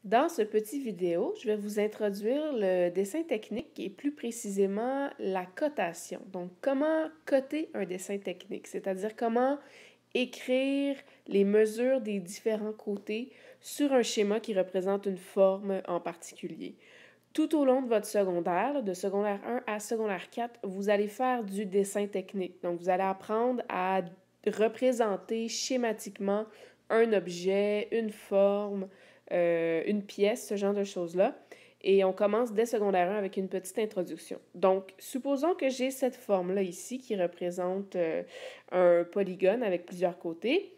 Dans ce petit vidéo, je vais vous introduire le dessin technique et plus précisément la cotation. Donc, comment coter un dessin technique, c'est-à-dire comment écrire les mesures des différents côtés sur un schéma qui représente une forme en particulier. Tout au long de votre secondaire, de secondaire 1 à secondaire 4, vous allez faire du dessin technique. Donc, vous allez apprendre à représenter schématiquement un objet, une forme, une pièce, ce genre de choses-là. Et on commence dès secondaire 1 avec une petite introduction. Donc, supposons que j'ai cette forme-là ici qui représente un polygone avec plusieurs côtés.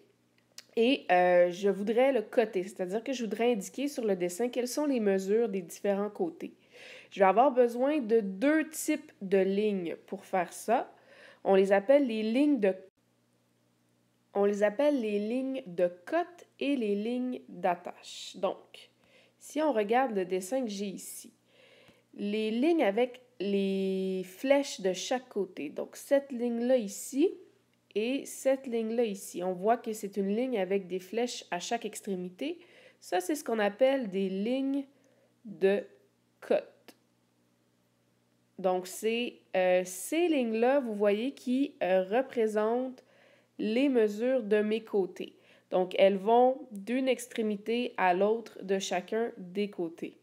Et je voudrais le coter, c'est-à-dire que je voudrais indiquer sur le dessin quelles sont les mesures des différents côtés. Je vais avoir besoin de deux types de lignes pour faire ça. On les appelle les lignes de cote et les lignes d'attache. Donc, si on regarde le dessin que j'ai ici, les lignes avec les flèches de chaque côté, donc cette ligne-là ici et cette ligne-là ici, on voit que c'est une ligne avec des flèches à chaque extrémité. Ça, c'est ce qu'on appelle des lignes de cote. Donc, c'est ces lignes-là, vous voyez, qui représentent les mesures de mes côtés. Donc, elles vont d'une extrémité à l'autre de chacun des côtés.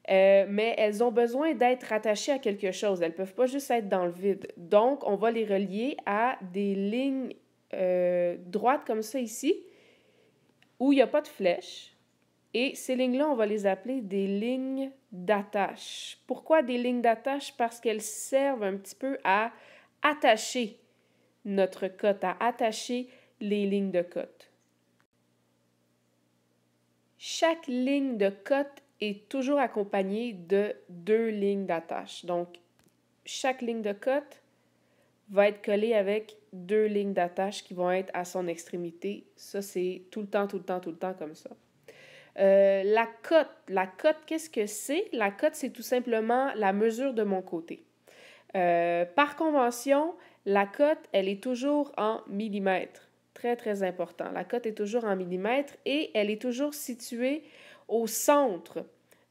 Mais elles ont besoin d'être rattachées à quelque chose. Elles ne peuvent pas juste être dans le vide. Donc, on va les relier à des lignes droites comme ça ici, où il n'y a pas de flèche. Et ces lignes-là, on va les appeler des lignes d'attache. Pourquoi des lignes d'attache? Parce qu'elles servent un petit peu à attacher notre cote, à attacher les lignes de cote. Chaque ligne de cote est toujours accompagnée de deux lignes d'attache. Donc, chaque ligne de cote va être collée avec deux lignes d'attache qui vont être à son extrémité. Ça, c'est tout le temps comme ça. La cote, qu'est-ce que c'est? La cote, c'est tout simplement la mesure de mon côté. Par convention, la cote, elle est toujours en millimètres. Très important. La cote est toujours en millimètres et elle est toujours située au centre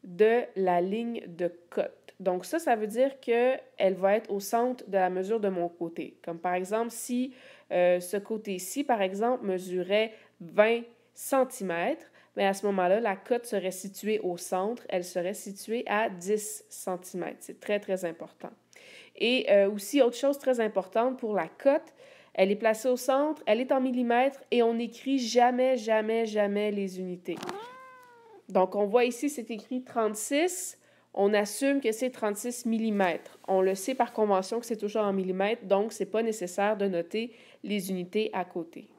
de la ligne de cote. Donc ça veut dire qu'elle va être au centre de la mesure de mon côté. Comme par exemple, si ce côté-ci, par exemple, mesurait 20 cm, mais à ce moment-là, la cote serait située au centre, elle serait située à 10 cm. C'est très important. Et aussi, autre chose très importante pour la cote, elle est placée au centre, elle est en millimètres et on n'écrit jamais les unités. Donc, on voit ici, c'est écrit 36. On assume que c'est 36 mm. On le sait par convention que c'est toujours en millimètres, donc ce n'est pas nécessaire de noter les unités à côté.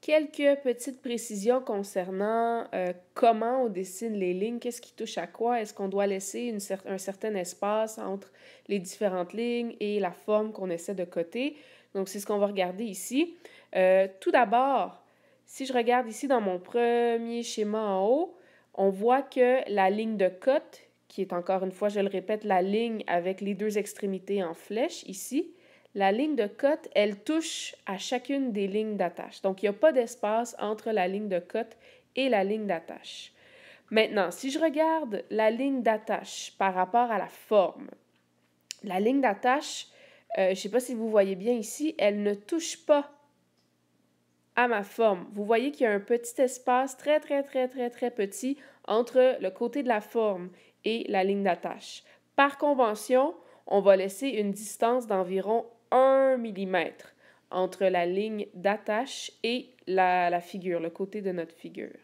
Quelques petites précisions concernant comment on dessine les lignes, qu'est-ce qui touche à quoi, est-ce qu'on doit laisser un certain espace entre les différentes lignes et la forme qu'on essaie de coter. Donc, c'est ce qu'on va regarder ici. Tout d'abord, si je regarde ici dans mon premier schéma en haut, on voit que la ligne de cote, qui est encore une fois, je le répète, la ligne avec les deux extrémités en flèche ici, la ligne de cote, elle touche à chacune des lignes d'attache. Donc, il n'y a pas d'espace entre la ligne de cote et la ligne d'attache. Maintenant, si je regarde la ligne d'attache par rapport à la forme, la ligne d'attache, je ne sais pas si vous voyez bien ici, elle ne touche pas à ma forme. Vous voyez qu'il y a un petit espace très petit entre le côté de la forme et la ligne d'attache. Par convention, on va laisser une distance d'environ 1 mm entre la ligne d'attache et la figure, le côté de notre figure.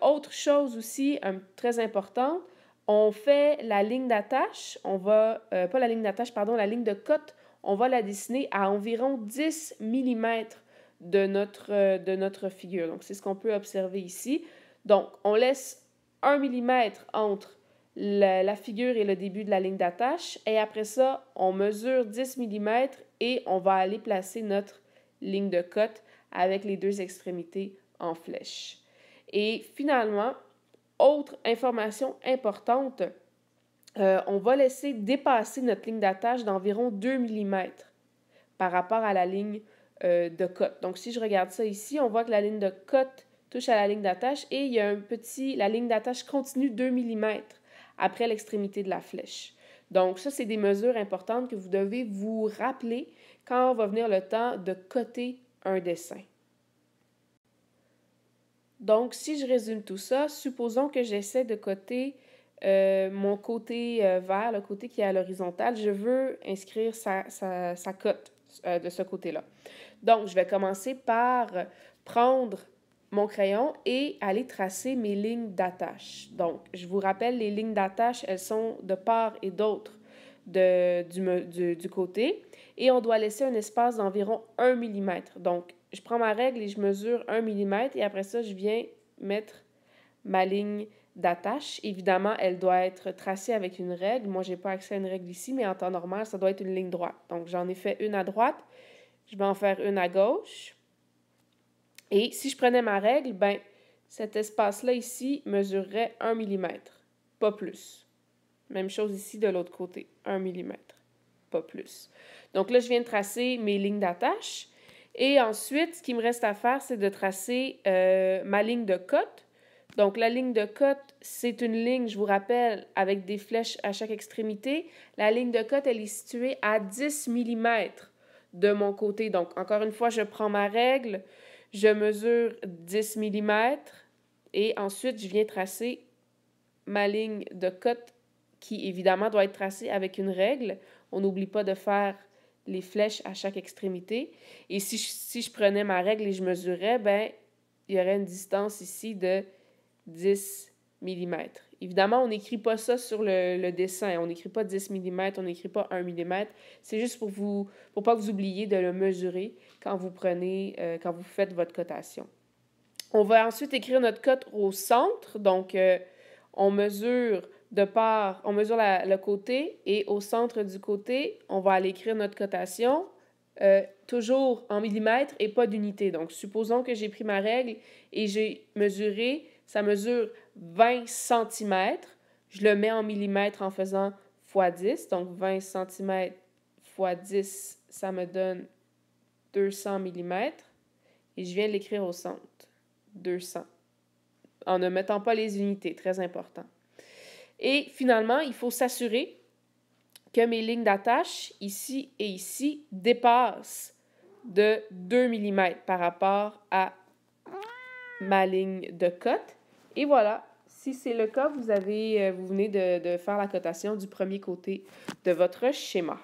Autre chose aussi très importante, on fait la ligne d'attache, pas la ligne d'attache, pardon, la ligne de cote, on va la dessiner à environ 10 mm de notre figure. Donc, c'est ce qu'on peut observer ici. Donc, on laisse 1 mm entre la figure et le début de la ligne d'attache. Et après ça, on mesure 10 mm et on va aller placer notre ligne de cote avec les deux extrémités en flèche. Et finalement, autre information importante, on va laisser dépasser notre ligne d'attache d'environ 2 mm par rapport à la ligne de cote. Donc, si je regarde ça ici, on voit que la ligne de cote touche à la ligne d'attache et il y a la ligne d'attache continue 2 mm après l'extrémité de la flèche. Donc ça, c'est des mesures importantes que vous devez vous rappeler quand va venir le temps de coter un dessin. Donc, si je résume tout ça, supposons que j'essaie de coter mon côté vert, le côté qui est à l'horizontale. Je veux inscrire sa cote de ce côté-là. Donc, je vais commencer par prendre mon crayon et aller tracer mes lignes d'attache. Donc, je vous rappelle, les lignes d'attache, elles sont de part et d'autre du côté et on doit laisser un espace d'environ 1 mm. Donc, je prends ma règle et je mesure 1 mm et après ça, je viens mettre ma ligne d'attache. Évidemment, elle doit être tracée avec une règle. Moi, je n'ai pas accès à une règle ici, mais en temps normal, ça doit être une ligne droite. Donc, j'en ai fait une à droite, je vais en faire une à gauche. Et si je prenais ma règle, ben cet espace-là ici mesurerait 1 mm, pas plus. Même chose ici de l'autre côté, 1 mm, pas plus. Donc là, je viens de tracer mes lignes d'attache. Et ensuite, ce qui me reste à faire, c'est de tracer ma ligne de cote. Donc, la ligne de cote, c'est une ligne, je vous rappelle, avec des flèches à chaque extrémité. La ligne de cote, elle est située à 10 mm de mon côté. Donc, encore une fois, je prends ma règle, je mesure 10 mm et ensuite, je viens tracer ma ligne de cote qui, évidemment, doit être tracée avec une règle. On n'oublie pas de faire les flèches à chaque extrémité. Et si je prenais ma règle et je mesurais, ben il y aurait une distance ici de 10 mm. Évidemment, on n'écrit pas ça sur le dessin. On n'écrit pas 10 mm, on n'écrit pas 1 mm. C'est juste pour pas que vous oubliez de le mesurer quand vous faites votre cotation. On va ensuite écrire notre cote au centre. Donc, on mesure le côté et au centre du côté, on va aller écrire notre cotation, toujours en millimètres et pas d'unité. Donc, supposons que j'ai pris ma règle et j'ai mesuré, ça mesure 20 cm. Je le mets en millimètres en faisant x 10. Donc, 20 cm x 10, ça me donne 200 mm. Et je viens de l'écrire au centre. 200. En ne mettant pas les unités, très important. Et finalement, il faut s'assurer que mes lignes d'attache, ici et ici, dépassent de 2 mm par rapport à ma ligne de cote. Et voilà, si c'est le cas, vous venez de faire la cotation du premier côté de votre schéma.